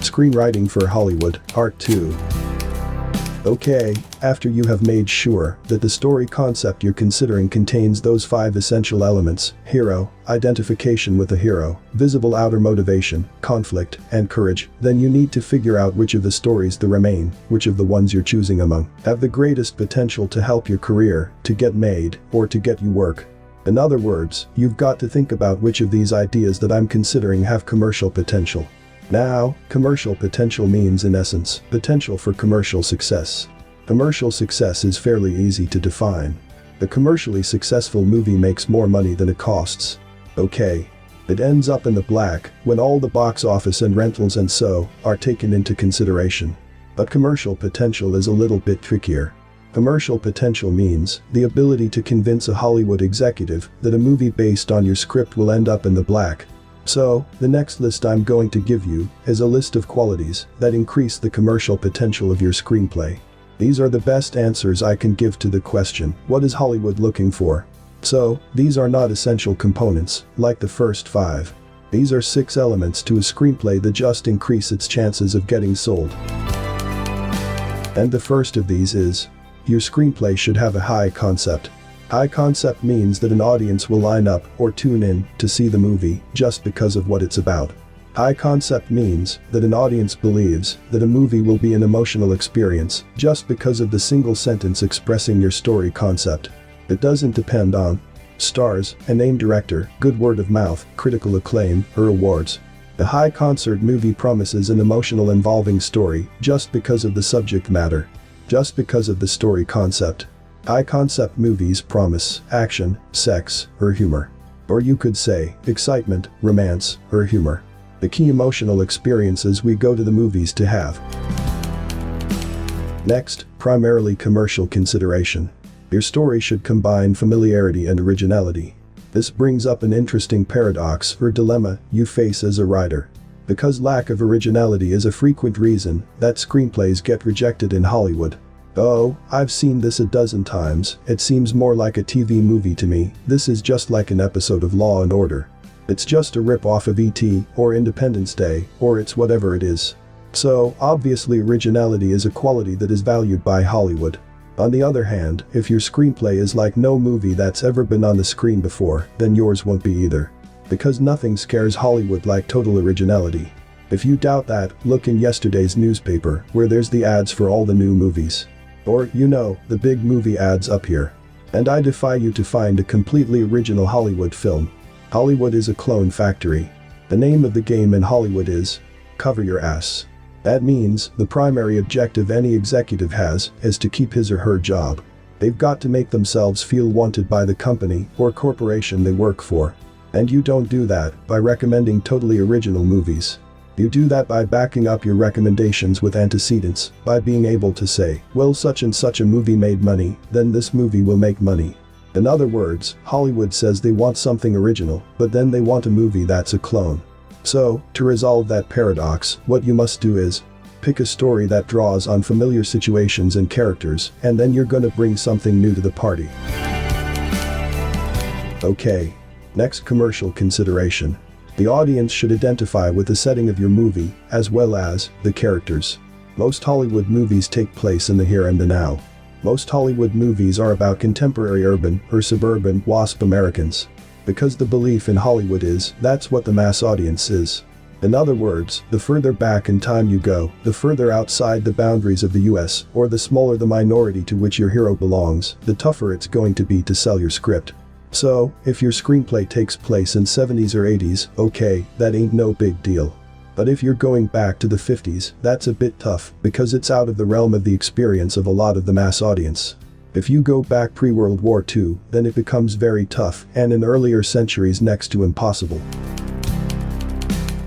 Screenwriting for Hollywood, Part 2. Okay, after you have made sure that the story concept you're considering contains those 5 essential elements: hero, identification with the hero, visible outer motivation, conflict, and courage, then you need to figure out which of the stories that remain, which of the ones you're choosing among, have the greatest potential to help your career, to get made, or to get you work. In other words, you've got to think about which of these ideas that I'm considering have commercial potential. Now, commercial potential means, in essence, potential for commercial success. Commercial success is fairly easy to define. A commercially successful movie makes more money than it costs. Okay. It ends up in the black when all the box office and rentals and so are taken into consideration. But commercial potential is a little bit trickier. Commercial potential means the ability to convince a Hollywood executive that a movie based on your script will end up in the black. So, the next list I'm going to give you is a list of qualities that increase the commercial potential of your screenplay. These are the best answers I can give to the question, what is Hollywood looking for? So, these are not essential components, like the first 5. These are 6 elements to a screenplay that just increase its chances of getting sold. And the first of these is, your screenplay should have a high concept. High concept means that an audience will line up or tune in to see the movie just because of what it's about. High concept means that an audience believes that a movie will be an emotional experience just because of the single sentence expressing your story concept. It doesn't depend on stars, a named director, good word of mouth, critical acclaim, or awards. The high concept movie promises an emotional involving story just because of the subject matter, just because of the story concept. High concept movies promise action, sex, or humor. Or you could say excitement, romance, or humor. The key emotional experiences we go to the movies to have. Next, primarily commercial consideration. Your story should combine familiarity and originality. This brings up an interesting paradox or dilemma you face as a writer. Because lack of originality is a frequent reason that screenplays get rejected in Hollywood. Oh, I've seen this a dozen times, it seems more like a TV movie to me, this is just like an episode of Law and Order. It's just a rip-off of E.T., or Independence Day, or it's whatever it is. So, obviously originality is a quality that is valued by Hollywood. On the other hand, if your screenplay is like no movie that's ever been on the screen before, then yours won't be either. Because nothing scares Hollywood like total originality. If you doubt that, look in yesterday's newspaper, where there's the ads for all the new movies. Or, you know, the big movie ads up here. And I defy you to find a completely original Hollywood film. Hollywood is a clone factory. The name of the game in Hollywood is cover your ass. That means the primary objective any executive has is to keep his or her job. They've got to make themselves feel wanted by the company or corporation they work for. And you don't do that by recommending totally original movies. You do that by backing up your recommendations with antecedents, by being able to say, well, such and such a movie made money, then this movie will make money. In other words, Hollywood says they want something original, but then they want a movie that's a clone. So, to resolve that paradox, what you must do is pick a story that draws on familiar situations and characters, and then you're gonna bring something new to the party. Okay. Next, commercial consideration. The audience should identify with the setting of your movie, as well as the characters. Most Hollywood movies take place in the here and the now. Most Hollywood movies are about contemporary urban or suburban WASP Americans. Because the belief in Hollywood is that's what the mass audience is. In other words, the further back in time you go, the further outside the boundaries of the US, or the smaller the minority to which your hero belongs, the tougher it's going to be to sell your script. So, if your screenplay takes place in 70s or 80s, okay, that ain't no big deal. But if you're going back to the 50s, that's a bit tough, because it's out of the realm of the experience of a lot of the mass audience. If you go back pre-World War II, then it becomes very tough, and in earlier centuries next to impossible.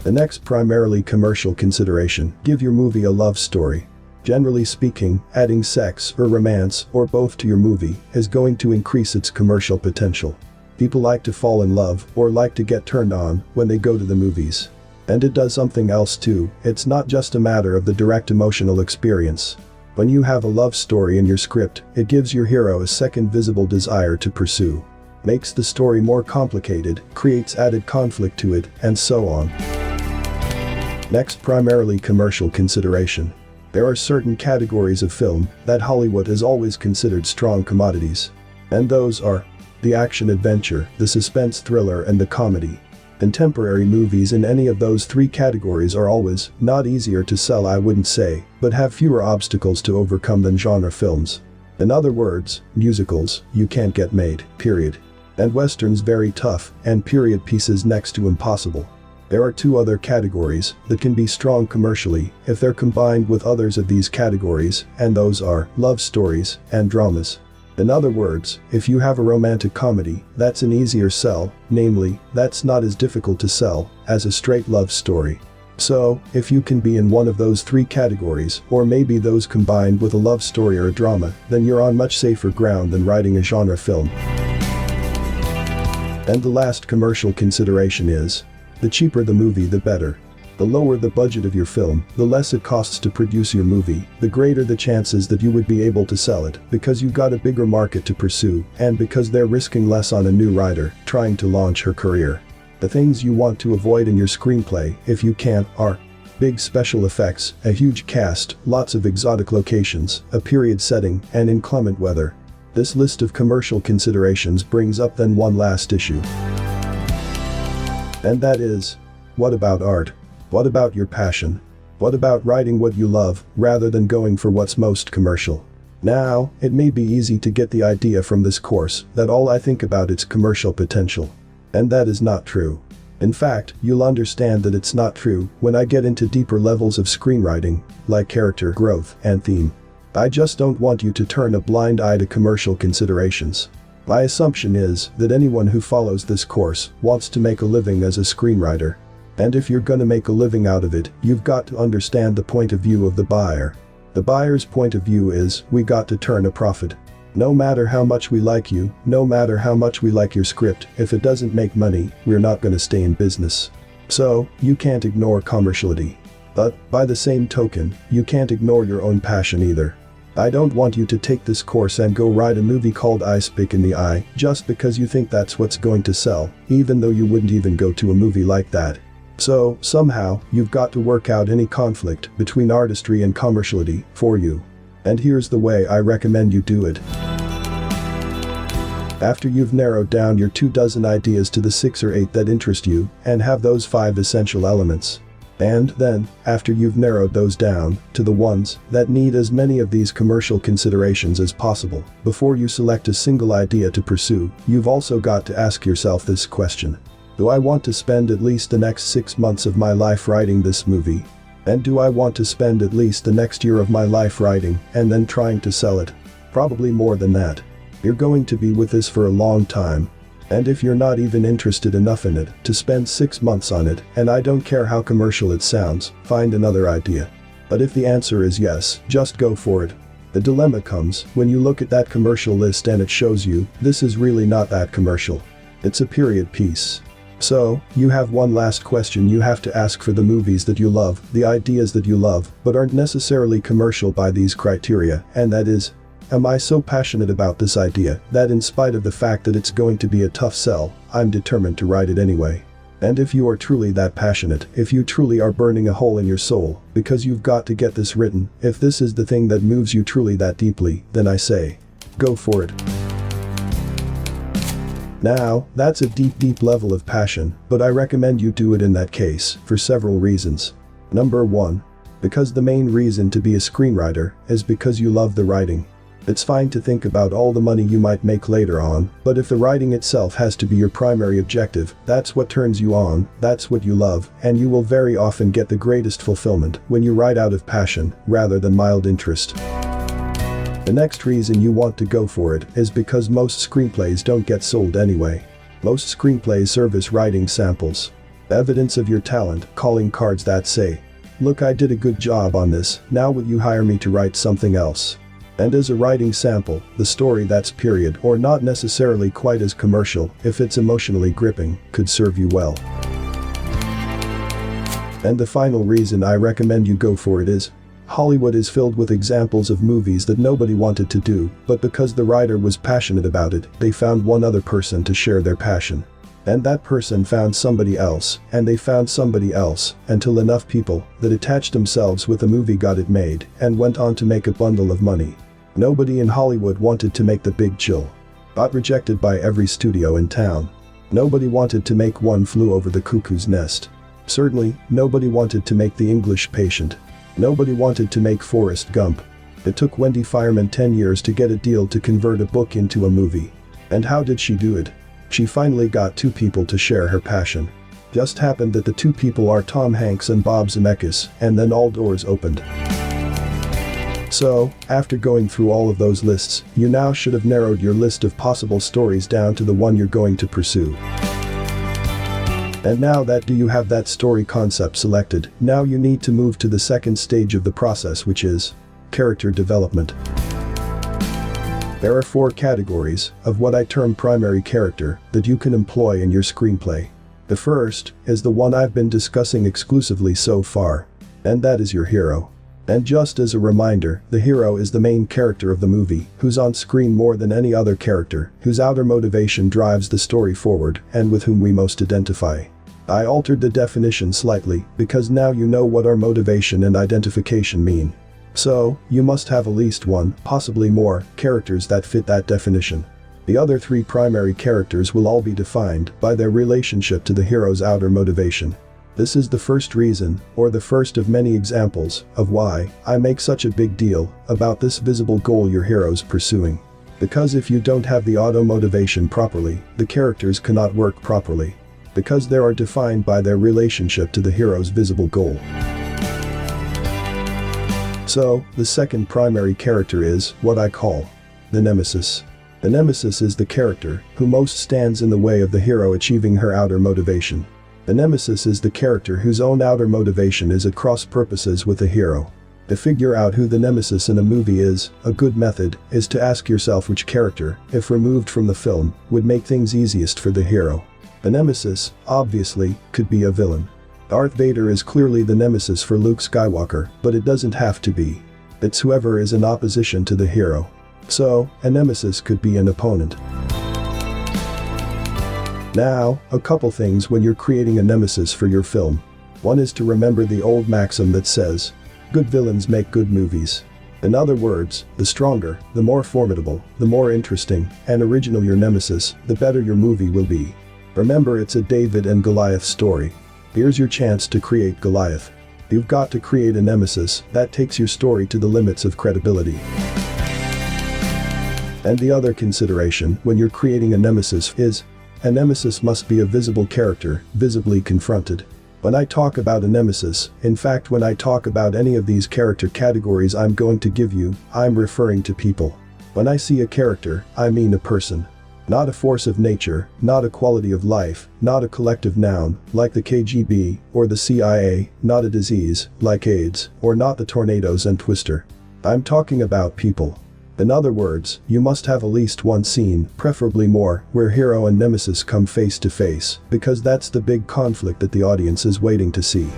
The next primarily commercial consideration, give your movie a love story. Generally speaking, adding sex or romance or both to your movie is going to increase its commercial potential. People like to fall in love or like to get turned on when they go to the movies. And it does something else too, it's not just a matter of the direct emotional experience. When you have a love story in your script, it gives your hero a second visible desire to pursue. Makes the story more complicated, creates added conflict to it, and so on. Next, primarily commercial consideration. There are certain categories of film that Hollywood has always considered strong commodities. And those are the action-adventure, the suspense-thriller, and the comedy. Contemporary movies in any of those three categories are always not easier to sell, I wouldn't say, but have fewer obstacles to overcome than genre films. In other words, musicals, you can't get made, period. And westerns very tough, and period pieces next to impossible. There are two other categories that can be strong commercially if they're combined with others of these categories, and those are love stories and dramas. In other words, if you have a romantic comedy, that's an easier sell, namely, that's not as difficult to sell as a straight love story. So, if you can be in one of those three categories, or maybe those combined with a love story or a drama, then you're on much safer ground than writing a genre film. And the last commercial consideration is, the cheaper the movie, the better. The lower the budget of your film, the less it costs to produce your movie, the greater the chances that you would be able to sell it, because you got a bigger market to pursue, and because they're risking less on a new writer trying to launch her career. The things you want to avoid in your screenplay, if you can, are big special effects, a huge cast, lots of exotic locations, a period setting, and inclement weather. This list of commercial considerations brings up then one last issue. And that is, what about art? What about your passion? What about writing what you love, rather than going for what's most commercial? Now, it may be easy to get the idea from this course that all I think about is commercial potential. And that is not true. In fact, you'll understand that it's not true when I get into deeper levels of screenwriting, like character growth and theme. I just don't want you to turn a blind eye to commercial considerations. My assumption is that anyone who follows this course wants to make a living as a screenwriter. And if you're gonna make a living out of it, you've got to understand the point of view of the buyer. The buyer's point of view is, we got to turn a profit. No matter how much we like you, no matter how much we like your script, if it doesn't make money, we're not gonna stay in business. So, you can't ignore commerciality. But, by the same token, you can't ignore your own passion either. I don't want you to take this course and go write a movie called I Spit in the Eye just because you think that's what's going to sell, even though you wouldn't even go to a movie like that. So, somehow, you've got to work out any conflict between artistry and commerciality for you. And here's the way I recommend you do it. After you've narrowed down your 24 ideas to the 6 or 8 that interest you, and have those 5 essential elements. And then, after you've narrowed those down to the ones that need as many of these commercial considerations as possible, before you select a single idea to pursue, you've also got to ask yourself this question. Do I want to spend at least the next 6 months of my life writing this movie? And do I want to spend at least the next year of my life writing and then trying to sell it? Probably more than that. You're going to be with this for a long time. And if you're not even interested enough in it to spend 6 months on it, and I don't care how commercial it sounds, find another idea. But if the answer is yes, just go for it. The dilemma comes when you look at that commercial list and it shows you, this is really not that commercial. It's a period piece. So, you have one last question you have to ask for the movies that you love, the ideas that you love, but aren't necessarily commercial by these criteria, and that is, am I so passionate about this idea that in spite of the fact that it's going to be a tough sell, I'm determined to write it anyway? And if you are truly that passionate, if you truly are burning a hole in your soul, because you've got to get this written, if this is the thing that moves you truly that deeply, then I say, go for it. Now, that's a deep level of passion, but I recommend you do it in that case, for several reasons. Number 1. Because the main reason to be a screenwriter is because you love the writing. It's fine to think about all the money you might make later on, but if the writing itself has to be your primary objective, that's what turns you on, that's what you love, and you will very often get the greatest fulfillment when you write out of passion, rather than mild interest. The next reason you want to go for it is because most screenplays don't get sold anyway. Most screenplays serve as writing samples. Evidence of your talent, calling cards that say, look, I did a good job on this, now will you hire me to write something else? And as a writing sample, the story that's period or not necessarily quite as commercial, if it's emotionally gripping, could serve you well. And the final reason I recommend you go for it is, Hollywood is filled with examples of movies that nobody wanted to do, but because the writer was passionate about it, they found one other person to share their passion. And that person found somebody else, and they found somebody else, until enough people that attached themselves with the movie got it made and went on to make a bundle of money. Nobody in Hollywood wanted to make The Big Chill. Got rejected by every studio in town. Nobody wanted to make One Flew Over the Cuckoo's Nest. Certainly, nobody wanted to make The English Patient. Nobody wanted to make Forrest Gump. It took Wendy Fireman 10 years to get a deal to convert a book into a movie. And how did she do it? She finally got two people to share her passion. Just happened that the two people are Tom Hanks and Bob Zemeckis, and then all doors opened. So, after going through all of those lists, you now should have narrowed your list of possible stories down to the one you're going to pursue. And now that you have that story concept selected, now you need to move to the second stage of the process, which is character development. There are 4 categories of what I term primary character that you can employ in your screenplay. The first is the one I've been discussing exclusively so far, and that is your hero. And just as a reminder, the hero is the main character of the movie, who's on screen more than any other character, whose outer motivation drives the story forward, and with whom we most identify. I altered the definition slightly, because now you know what our motivation and identification mean. So, you must have at least one, possibly more, characters that fit that definition. The other 3 primary characters will all be defined by their relationship to the hero's outer motivation. This is the first reason, or the first of many examples, of why I make such a big deal about this visible goal your hero's pursuing. Because if you don't have the auto motivation properly, the characters cannot work properly. Because they are defined by their relationship to the hero's visible goal. So, the second primary character is what I call the nemesis. The nemesis is the character who most stands in the way of the hero achieving her outer motivation. The nemesis is the character whose own outer motivation is at cross purposes with the hero. To figure out who the nemesis in a movie is, a good method is to ask yourself which character, if removed from the film, would make things easiest for the hero. The nemesis, obviously, could be a villain. Darth Vader is clearly the nemesis for Luke Skywalker, but it doesn't have to be. It's whoever is in opposition to the hero. So, a nemesis could be an opponent. Now, a couple things when you're creating a nemesis for your film. One is to remember the old maxim that says, good villains make good movies. In other words, the stronger, the more formidable, the more interesting and original your nemesis, the better your movie will be. Remember, it's a David and Goliath story. Here's your chance to create Goliath. You've got to create a nemesis that takes your story to the limits of credibility. And the other consideration when you're creating a nemesis is, a nemesis must be a visible character, visibly confronted. When I talk about a nemesis, in fact when I talk about any of these character categories I'm going to give you, I'm referring to people. When I see a character, I mean a person. Not a force of nature, not a quality of life, not a collective noun, like the KGB or the CIA, not a disease, like AIDS, or not the tornadoes and Twister. I'm talking about people. In other words, you must have at least one scene, preferably more, where hero and nemesis come face to face, because that's the big conflict that the audience is waiting to see.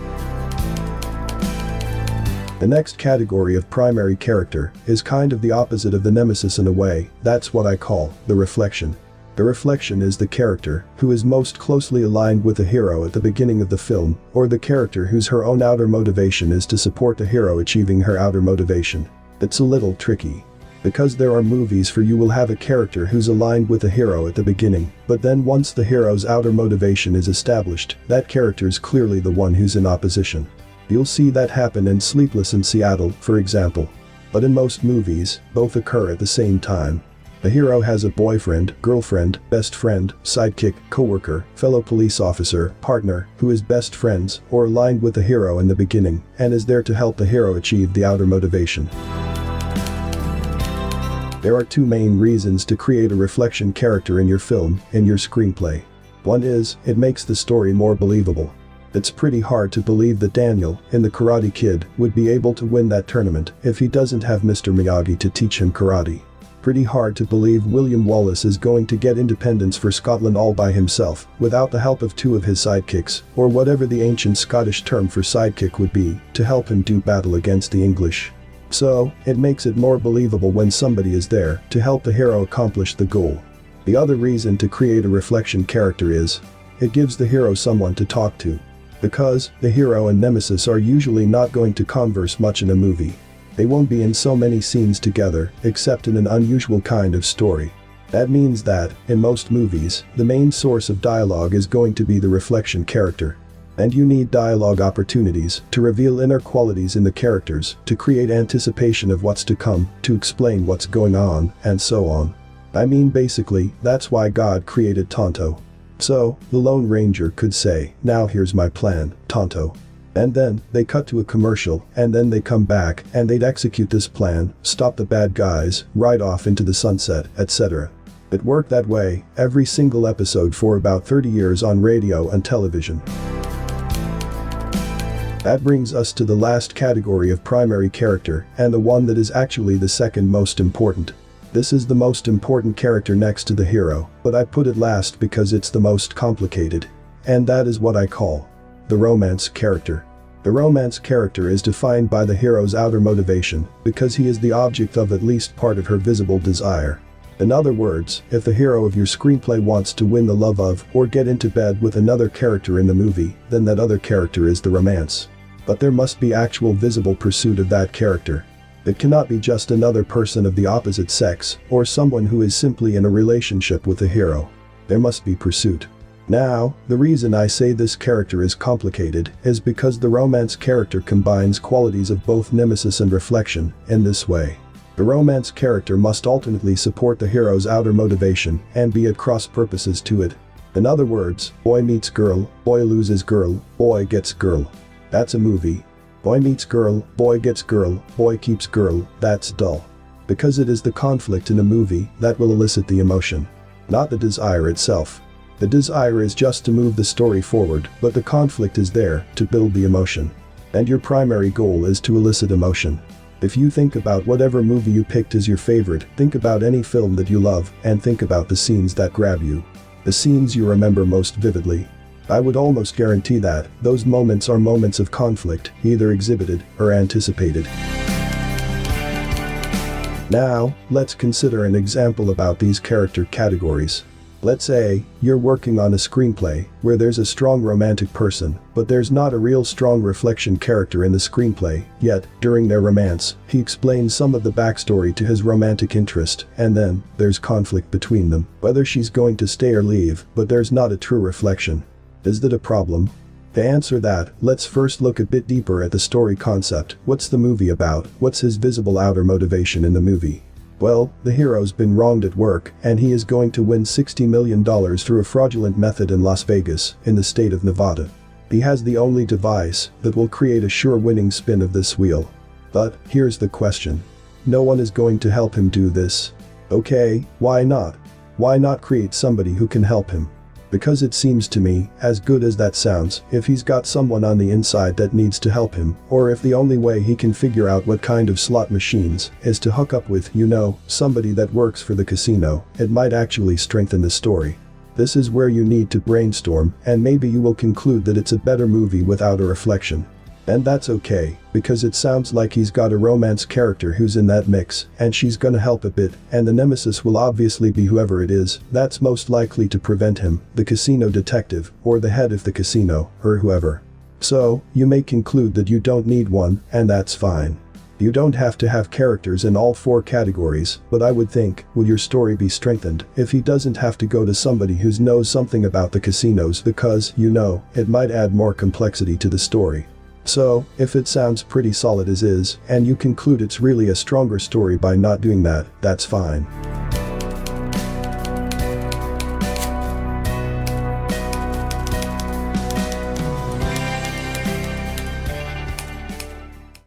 The next category of primary character is kind of the opposite of the nemesis in a way. That's what I call the reflection. The reflection is the character who is most closely aligned with the hero at the beginning of the film, or the character whose her own outer motivation is to support the hero achieving her outer motivation. It's a little tricky. Because there are movies where you will have a character who's aligned with the hero at the beginning, but then once the hero's outer motivation is established, that character's clearly the one who's in opposition. You'll see that happen in Sleepless in Seattle, for example. But in most movies, both occur at the same time. The hero has a boyfriend, girlfriend, best friend, sidekick, coworker, fellow police officer, partner, who is best friends or aligned with the hero in the beginning, and is there to help the hero achieve the outer motivation. There are 2 main reasons to create a reflection character in your film, in your screenplay. One is, it makes the story more believable. It's pretty hard to believe that Daniel, in The Karate Kid, would be able to win that tournament if he doesn't have Mr. Miyagi to teach him karate. Pretty hard to believe William Wallace is going to get independence for Scotland all by himself, without the help of 2 of his sidekicks, or whatever the ancient Scottish term for sidekick would be, to help him do battle against the English. So, it makes it more believable when somebody is there to help the hero accomplish the goal. The other reason to create a reflection character is, it gives the hero someone to talk to. Because the hero and nemesis are usually not going to converse much in a movie. They won't be in so many scenes together, except in an unusual kind of story. That means that, in most movies, the main source of dialogue is going to be the reflection character. And you need dialogue opportunities to reveal inner qualities in the characters, to create anticipation of what's to come, to explain what's going on, and so on. I mean, basically, that's why God created Tonto. So, the Lone Ranger could say, "Now here's my plan, Tonto." And then, they cut to a commercial, and then they come back, and they'd execute this plan, stop the bad guys, ride off into the sunset, etc. It worked that way, every single episode for about 30 years on radio and television. That brings us to the last category of primary character, and the one that is actually the second most important. This is the most important character next to the hero, but I put it last because it's the most complicated. And that is what I call the romance character. The romance character is defined by the hero's outer motivation, because he is the object of at least part of her visible desire. In other words, if the hero of your screenplay wants to win the love of or get into bed with another character in the movie, then that other character is the romance. But there must be actual visible pursuit of that character. It cannot be just another person of the opposite sex, or someone who is simply in a relationship with the hero. There must be pursuit. Now, the reason I say this character is complicated is because the romance character combines qualities of both nemesis and reflection in this way. The romance character must alternately support the hero's outer motivation and be at cross purposes to it. In other words, boy meets girl, boy loses girl, boy gets girl. That's a movie. Boy meets girl, boy gets girl, boy keeps girl, that's dull. Because it is the conflict in a movie that will elicit the emotion, not the desire itself. The desire is just to move the story forward, but the conflict is there to build the emotion. And your primary goal is to elicit emotion. If you think about whatever movie you picked as your favorite, think about any film that you love, and think about the scenes that grab you. The scenes you remember most vividly. I would almost guarantee that those moments are moments of conflict, either exhibited or anticipated. Now, let's consider an example about these character categories. Let's say you're working on a screenplay where there's a strong romantic person, but there's not a real strong reflection character in the screenplay, yet, during their romance, he explains some of the backstory to his romantic interest, and then, there's conflict between them, whether she's going to stay or leave, but there's not a true reflection. Is that a problem? To answer that, let's first look a bit deeper at the story concept. What's the movie about? What's his visible outer motivation in the movie? Well, the hero's been wronged at work, and he is going to win $60 million through a fraudulent method in Las Vegas, in the state of Nevada. He has the only device that will create a sure winning spin of this wheel. But, here's the question. No one is going to help him do this. Okay, why not? Why not create somebody who can help him? Because it seems to me, as good as that sounds, if he's got someone on the inside that needs to help him, or if the only way he can figure out what kind of slot machines is to hook up with, somebody that works for the casino, it might actually strengthen the story. This is where you need to brainstorm, and maybe you will conclude that it's a better movie without a reflection. And that's okay, because it sounds like he's got a romance character who's in that mix, and she's gonna help a bit, and the nemesis will obviously be whoever it is that's most likely to prevent him, the casino detective, or the head of the casino, or whoever. So, you may conclude that you don't need one, and that's fine. You don't have to have characters in all four categories, but I would think, would your story be strengthened if he doesn't have to go to somebody who knows something about the casinos because, it might add more complexity to the story. So, if it sounds pretty solid as is, and you conclude it's really a stronger story by not doing that, that's fine.